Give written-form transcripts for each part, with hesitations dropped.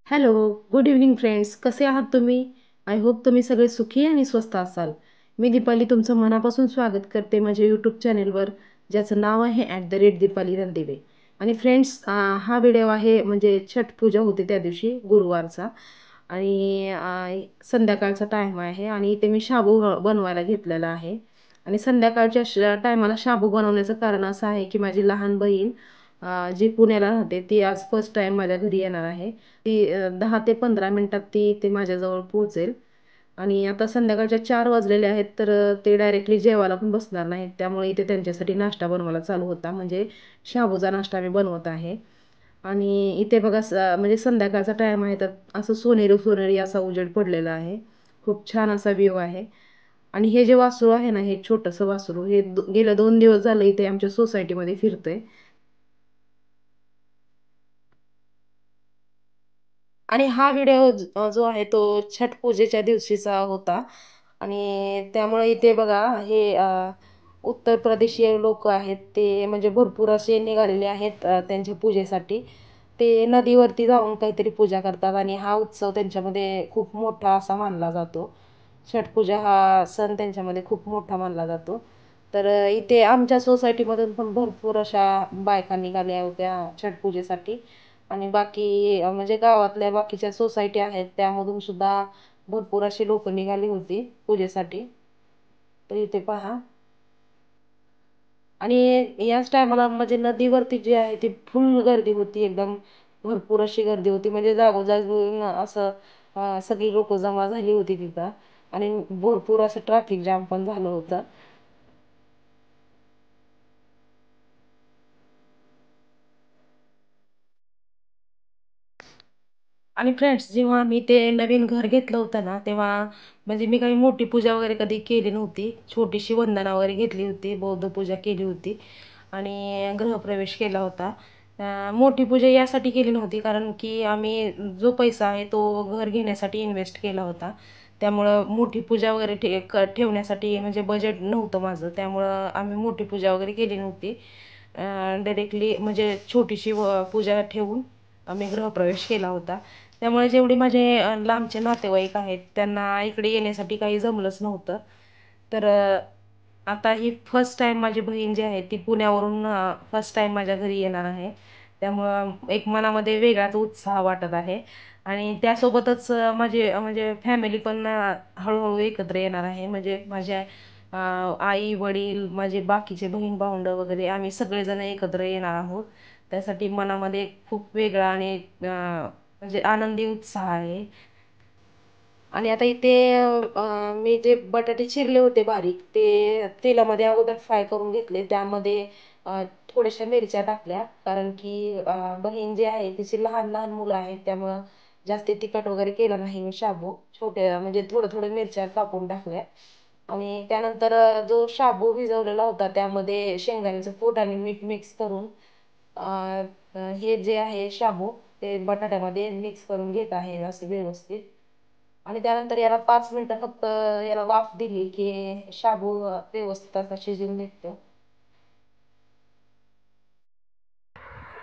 Hello, good evening friends. कसे आहात तुम्ही? आय होप तुम्ही सगळे सुखी आणि स्वस्त असाल. मी दीपाली तुमचं मनापासून स्वागत करते माझ्या यूट्यूब चॅनेलवर, ज्याचं नाव आहे @दीपाली रणदिवे. आणि फ्रेंड्स, हा व्हिडिओ आहे म्हणजे छठ पूजा होते त्या दिवशी गुरुवारचा. आणि संध्याकाळचा टाईम आहे आणि इथे मी शाबू बनवायला घेतलेला आहे. आणि संध्याकाळच्या टायमाला शाबू बनवण्याचं कारण असं आहे की माझी लहान बहीण जी पुण्याला राहते ती आज फर्स्ट टाइम माझ्या घरी येणार आहे. ती 10 ते 15 मिनिटात ती माझ्याजवळ पोहोचेल. आणि आता संध्याकाळच्या 4 वाजलेले आहेत, तर ते डायरेक्टली जेवायला पण बसणार नाहीत. त्यामुळे इथे त्यांच्यासाठी नाश्ता बनवायला चालू होता, म्हणजे शाबूचा नाश्ता मी बनवत आहे. आणि इथे बघा म्हणजे संध्याकाळचा टाईम आहे, तर असं सोनेरी सोनेरी असा उजेड पडलेला आहे. खूप छान असा व्ह्यू आहे. आणि हे जे वासरू आहे ना, हे छोटंसं वासरू हे गेल्या 2 दिवस झालं इथे आमच्या सोसायटीमध्ये फिरतंय. आणि हा व्हिडिओ जो आहे तो छठ पूजेच्या दिवशीचा होता. आणि त्यामुळे इथे बघा हे उत्तर प्रदेशीय लोक आहेत, ते म्हणजे भरपूर असे निघालेले आहेत त्यांच्या पूजेसाठी. ते नदीवरती जाऊन काहीतरी पूजा करतात आणि हा उत्सव त्यांच्यामध्ये खूप मोठा असा मानला जातो. छठ पूजा हा सण त्यांच्यामध्ये खूप मोठा मानला जातो. तर इथे आमच्या सोसायटीमधून पण भरपूर अशा बायका निघाल्या होत्या छठ पूजेसाठी. आणि बाकी म्हणजे गावातल्या बाकीच्या सोसायटी आहेत त्यामधून सुद्धा भरपूर अशी लोक निघाली होती पूजेसाठी. तर इथे पहा. आणि याच टायमाला म्हणजे नदीवरती जी आहे ती फुल गर्दी होती, एकदम भरपूर अशी गर्दी होती, म्हणजे जागोजागी असं सगळी लोक जमा झाली होती तिथं. आणि भरपूर असं ट्रॅफिक जाम पण झालं होतं. आणि फ्रेंड्स, जेव्हा मी ते नवीन घर घेतलं होतं ना, तेव्हा म्हणजे मी काही मोठी पूजा वगैरे कधी केली नव्हती. छोटीशी वंदना वगैरे घेतली होती, बौद्ध पूजा केली होती आणि गृहप्रवेश केला होता. मोठी पूजा यासाठी केली नव्हती कारण की आम्ही जो पैसा आहे तो घर घेण्यासाठी इन्व्हेस्ट केला होता. त्यामुळं मोठी पूजा वगैरे ठेवण्यासाठी म्हणजे बजेट नव्हतं माझं, त्यामुळं आम्ही मोठी पूजा वगैरे केली नव्हती. डायरेक्टली म्हणजे छोटीशी पूजा ठेवून आम्ही गृहप्रवेश केला होता. त्यामुळे जेवढे माझे लांबचे नातेवाईक आहेत त्यांना इकडे येण्यासाठी काही जमलंच नव्हतं. तर आता ही फर्स्ट टाईम माझी बहीण जी आहे ती पुण्यावरून फर्स्ट टाईम माझ्या घरी येणार आहे. त्यामुळं एक मनामध्ये वेगळाच उत्साह वाटत आहे. आणि त्यासोबतच माझे म्हणजे फॅमिली पण हळूहळू एकत्र येणार आहे. म्हणजे माझ्या आई वडील माझे बाकीचे बहीण भावंड वगैरे आम्ही सगळेजण एकत्र येणार आहोत. त्यासाठी मनामध्ये खूप वेगळा आणि म्हणजे आनंदी उत्साह आहे. आणि आता इथे मी जे बटाटे चिरले होते बारीक, ते तेलामध्ये अगोदर फ्राय करून घेतले. त्यामध्ये थोड्याशा मिरच्या टाकल्या, कारण की बहीण जी आहे तिची लहान लहान मुलं आहेत, त्यामुळं जास्त तिखट वगैरे केलं नाही मी. शाबू छोटे म्हणजे थोडं थोडं मिरच्या कापून टाकल्या. आणि त्यानंतर जो शाबू भिजवलेला होता त्यामध्ये शेंगदाण्याचं कूट आणि मीठ मिक्स करून हे जे आहे शाबू ते बटाट्यामध्ये मिक्स करून घेत आहे असे व्यवस्थित. आणि त्यानंतर याला 5 मिनिटं फक्त याला वाफ दिली की शाबू व्यवस्थित असा शिजून निघतो.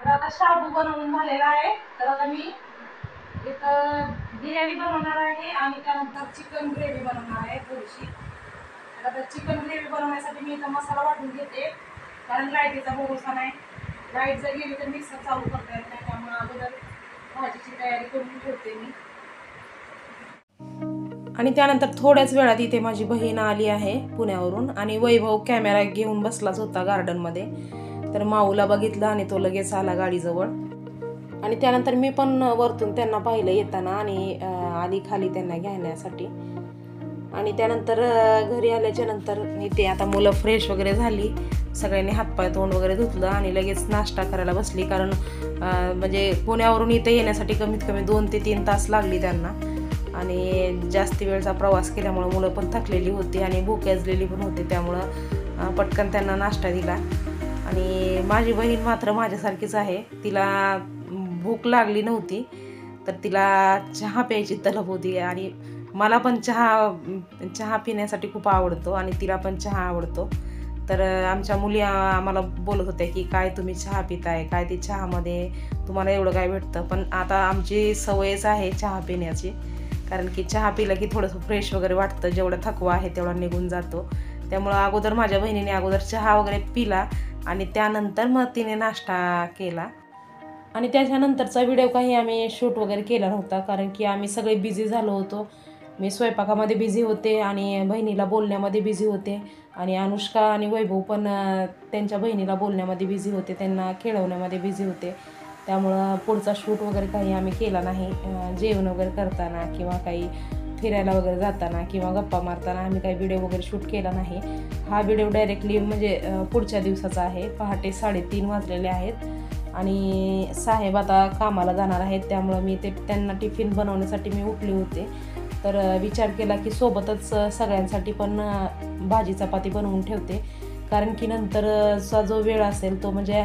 तर आता शाबू बनवून झालेला आहे. तर आता मी इथं बिर्याणी बनवणार आहे आणि त्यानंतर चिकन ग्रेव्ही बनवणार आहे थोडीशी. तर आता चिकन ग्रेव्ही बनवण्यासाठी मी इथं मसाला वाटून घेते, कारण लाईटीचा भरोसा नाही. लाईट जर गेली तर मिक्सर चालू करता येत नाही, त्यामुळे अगोदर भाजीची तयारी करून ठेवते मी. आणि त्यानंतर थोड्याच वेळात इथे माझी बहीण आली आहे पुण्यावरून. आणि वैभव कॅमेरा घेऊन बसलाच होता गार्डनमध्ये. तर माऊला बघितलं आणि तो लगेच आला गाडीजवळ. आणि त्यानंतर मी पण वरतून त्यांना पाहिलं येताना आणि आली खाली त्यांना घेण्यासाठी. आणि त्यानंतर घरी आल्याच्या नंतर इथे आता मुलं फ्रेश वगैरे झाली, सगळ्यांनी हातपाय तोंड वगैरे धुतलं आणि लगेच नाश्ता करायला बसली. कारण म्हणजे पुण्यावरून इथे येण्यासाठी कमीत कमी 2 ते 3 तास लागली त्यांना. आणि जास्ती वेळचा प्रवास केल्यामुळं मुलं पण थकलेली होती आणि भूक याजलेली पण होती, त्यामुळं पटकन त्यांना नाश्ता दिला. आणि माझी बहीण मात्र माझ्यासारखीच आहे, तिला भूक लागली नव्हती तर तिला चहा प्यायची तलब होती. आणि मला पण चहा पिण्यासाठी खूप आवडतो आणि तिला पण चहा आवडतो. तर आमच्या मुली आम्हाला बोलत होत्या की काय तुम्ही चहा पिताय, काय ते चहामध्ये तुम्हाला एवढं काय भेटतं. पण आता आमची सवयच आहे चहा पिण्याची, कारण की चहा पिला की थोडंसं फ्रेश वगैरे वाटतं, जेवढा थकवा आहे तेवढा निघून जातो. त्यामुळं अगोदर माझ्या बहिणीने अगोदर चहा वगैरे पिला आणि त्यानंतर मग तिने नाश्ता केला. आणि त्याच्यानंतरचा व्हिडिओ काही आम्ही शूट वगैरे केला नव्हता, कारण की आम्ही सगळे बिझी झालो होतो. मी स्वयंपाकामध्ये बिझी होते आणि बहिणीला बोलण्यामध्ये बिझी होते, आणि अनुष्का आणि वैभव पण त्यांच्या बहिणीला बोलण्यामध्ये बिझी होते, त्यांना खेळवण्यामध्ये बिझी होते. त्यामुळं पुढचा शूट वगैरे काही आम्ही केला नाही. जेवण वगैरे करताना किंवा काही फिरायला वगैरे जाताना किंवा गप्पा मारताना आम्ही काही व्हिडिओ वगैरे शूट केला नाही. हा व्हिडिओ डायरेक्टली म्हणजे पुढच्या दिवसाचा आहे. पहाटे 3:30 वाजलेले आहेत आणि साहेब आता कामाला जाणार आहेत, त्यामुळं मी त्यांना टिफिन बनवण्यासाठी मी उठले होते. तर विचार केला की सोबतच सगळ्यांसाठी पण भाजी चपाती बनवून ठेवते, कारण की नंतरचा जो वेळ असेल तो म्हणजे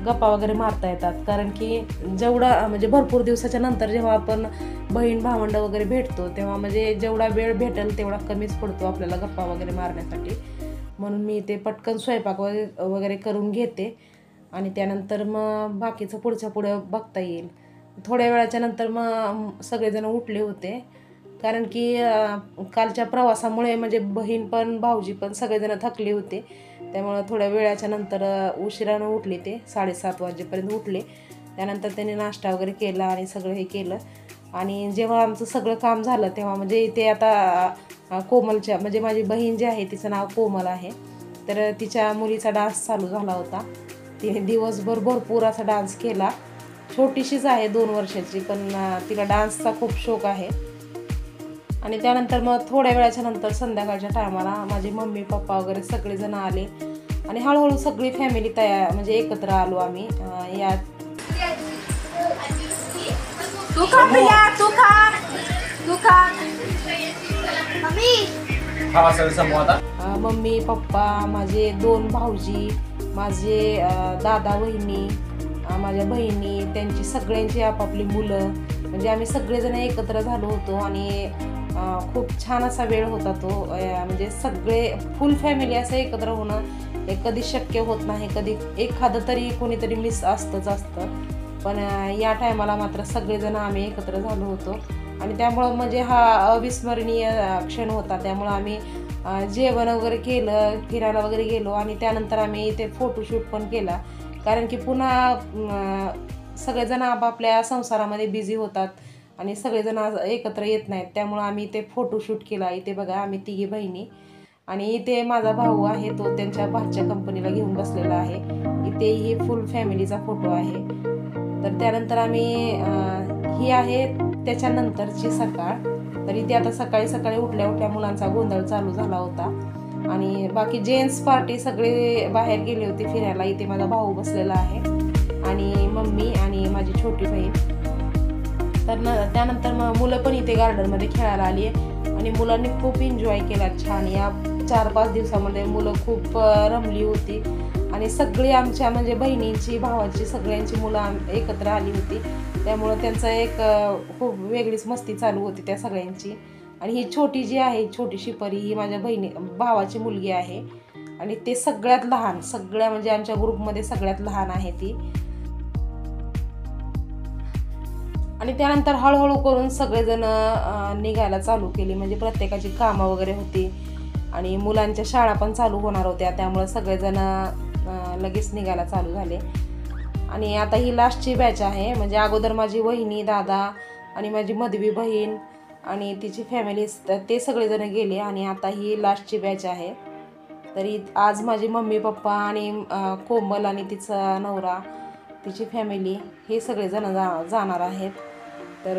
गप्पा वगैरे मारता येतात. कारण की जेवढा म्हणजे भरपूर दिवसाच्या नंतर जेव्हा आपण बहीण भावंड वगैरे भेटतो, तेव्हा म्हणजे जेवढा वेळ भेटेल तेवढा कमीच पडतो आपल्याला गप्पा वगैरे मारण्यासाठी. म्हणून मी ते पटकन स्वयंपाक वगैरे करून घेते आणि त्यानंतर मग बाकीचं पुढं बघता येईल. थोड्या वेळाच्या नंतर मग सगळेजण उठले होते, कारण की कालच्या प्रवासामुळे म्हणजे बहीण पण भाऊजी पण सगळेजण थकले होते. त्यामुळं थोड्या वेळाच्या नंतर उशिरानं उठले, ते 7:30 वाजेपर्यंत उठले. त्यानंतर त्यांनी नाश्ता वगैरे केला आणि सगळं हे केलं. आणि जेव्हा आमचं सगळं काम झालं तेव्हा म्हणजे ते आता कोमलच्या म्हणजे माझी बहीण जी आहे तिचं नाव कोमल आहे, तर तिच्या मुलीचा डान्स चालू झाला होता. तिने दिवसभर भरपूर असा डान्स केला. छोटीशीच आहे 2 वर्षाची, पण तिला डान्सचा खूप शौक आहे. आणि त्यानंतर मग थोड्या वेळाच्या नंतर संध्याकाळच्या टायमाला माझे मम्मी पप्पा वगैरे सगळेजण आले आणि हळूहळू सगळी फॅमिली म्हणजे एकत्र आलो आम्ही. या मम्मी पप्पा, माझे 2 भाऊजी, माझे दादा वहिनी, माझ्या बहिणी, त्यांची सगळ्यांची आपापली मुलं, म्हणजे आम्ही सगळेजण एकत्र झालो होतो आणि खूप छान असा वेळ होता तो. म्हणजे सगळे फुल फॅमिली असं एकत्र होणं हे कधी शक्य होत नाही. कधी एखादं तरी कोणीतरी मिस असतं, पण या टायमाला मात्र सगळेजण आम्ही एकत्र झालो होतो आणि त्यामुळं म्हणजे हा अविस्मरणीय क्षण होता. त्यामुळं आम्ही जेवण वगैरे केलं, फिरायला वगैरे गेलो आणि त्यानंतर आम्ही इथे फोटोशूट पण केला, कारण की पुन्हा सगळेजण आपापल्या संसारामध्ये बिझी होतात आणि सगळेजण एकत्र येत नाहीत. त्यामुळं आम्ही इथे फोटोशूट केला. इथे बघा आम्ही 3 बहिणी आणि इथे माझा भाऊ आहे, तो त्यांच्या भाच्या कंपनीला घेऊन बसलेला आहे. इथे ही फुल फॅमिलीचा फोटो आहे. तर त्यानंतर आम्ही ही आहे त्याच्यानंतरची सकाळ. तर इथे आता सकाळी उठल्या मुलांचा गोंधळ चालू झाला होता आणि बाकी जेंट्स पार्टी सगळे बाहेर गेले होते फिरायला. इथे माझा भाऊ बसलेला आहे आणि मम्मी आणि माझी छोटी बहीण. तर त्यानंतर मग मुलं पण इथे गार्डनमध्ये खेळायला आली आणि मुलांनी खूप एन्जॉय केला छान. या 4-5 दिवसामध्ये मुलं खूप रमली होती आणि सगळी आमच्या म्हणजे बहिणींची, भावाची, सगळ्यांची मुलं एकत्र आली होती. त्यामुळं त्यांचं एक खूप वेगळीच मस्ती चालू होती त्या सगळ्यांची. आणि ही छोटी जी आहे, छोटीशी परी, ही माझ्या भावाची मुलगी आहे आणि ते सगळ्यात लहान, सगळ्या म्हणजे आमच्या ग्रुपमध्ये सगळ्यात लहान आहे ती. आणि त्यानंतर हळूहळू करून सगळेजण निघायला चालू केली, म्हणजे प्रत्येकाची कामं वगैरे होती आणि मुलांच्या शाळा पण चालू होणार होत्या, त्यामुळे सगळेजण लगेच निघायला चालू झाले. आणि आता ही लास्टची बॅच आहे, म्हणजे अगोदर माझी वहिनी, दादा आणि माझी मधवी बहीण आणि तिची फॅमिली ते सगळेजण गेले आणि आता ही लास्टची बॅच आहे. तरी आज माझी मम्मी पप्पा आणि कोमल आणि तिचा नवरा, तिची फॅमिली हे सगळेजण जाणार आहेत. तर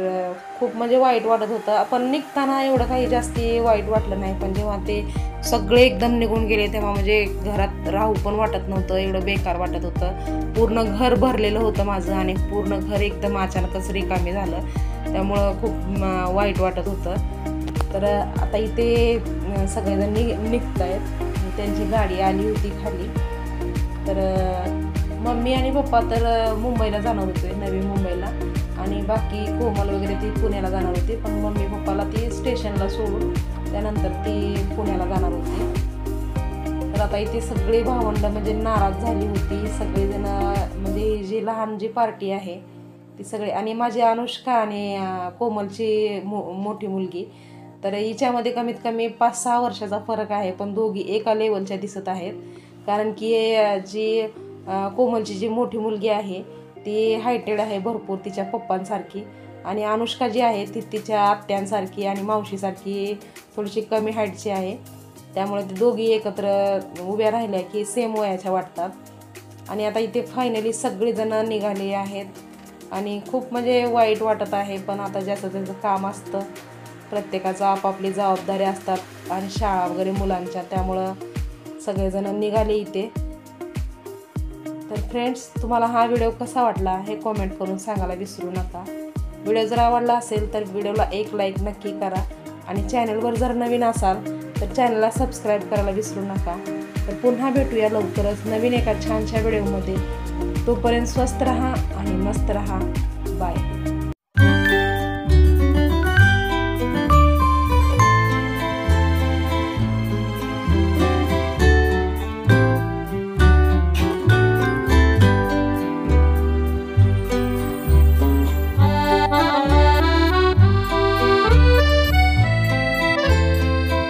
खूप म्हणजे वाईट वाटत होतं, पण निघताना एवढं काही जास्ती वाईट वाटलं नाही. पण जेव्हा ते सगळे एकदम निघून गेले तेव्हा म्हणजे घरात राहू पण वाटत नव्हतं, एवढं बेकार वाटत होतं. पूर्ण घर भरलेलं होतं माझं आणि पूर्ण घर एकदम अचानकच रिकामी झालं, त्यामुळं खूप वाईट वाटत होतं. तर आता इथे सगळेजण निघत आहेत, त्यांची गाडी आली होती खाली. तर मम्मी आणि पप्पा तर मुंबईला जाणार होते, नवी मुंबईला, आणि बाकी कोमल वगैरे ती पुण्याला जाणार होती. पण मम्मी पप्पाला ती स्टेशनला सोडून त्यानंतर ती पुण्याला जाणार होती. तर तर आता इथे सगळे भावंड म्हणजे नाराज झाली होती सगळेजण, म्हणजे जी लहान जी पार्टी आहे ती सगळे, आणि माझी अनुष्का आणि कोमलची मोठी मुलगी, तर हिच्यामध्ये कमीत कमी 5-6 वर्षाचा फरक आहे, पण दोघी एका लेवलच्या दिसत आहेत. कारण की जी कोमलची जी मोठी मुलगी आहे ती हायटेड आहे भरपूर तिच्या पप्पांसारखी, आणि अनुष्का जी आहे ती तिच्या आत्यांसारखी आणि मावशीसारखी थोडीशी कमी हाईटची आहे. त्यामुळे ते दोघी एकत्र उभ्या राहिल्या की सेम वयाच्या वाटतात. आणि आता इथे फायनली सगळेजण निघाले आहेत आणि खूप म्हणजे वाईट वाटत आहे, पण आता ज्याचं त्याचं काम असतं, प्रत्येकाचं आपापली जबाबदारी असतात आणि शाळा वगैरे मुलांच्या, त्यामुळं सगळेजण निघाले इथे. तर फ्रेंड्स, तुम्हाला हा व्हिडिओ कसा वाटला हे कॉमेंट करून सांगायला विसरू नका. व्हिडिओ जर आवडला असेल तर व्हिडिओला एक लाईक नक्की करा, आणि चॅनलवर जर नवीन असाल तर चॅनलला सबस्क्राईब करायला विसरू नका. तर पुन्हा भेटूया लवकरच नवीन एका छानशा व्हिडिओमध्ये. तोपर्यंत स्वस्त रहा आणि मस्त रहा. बाय.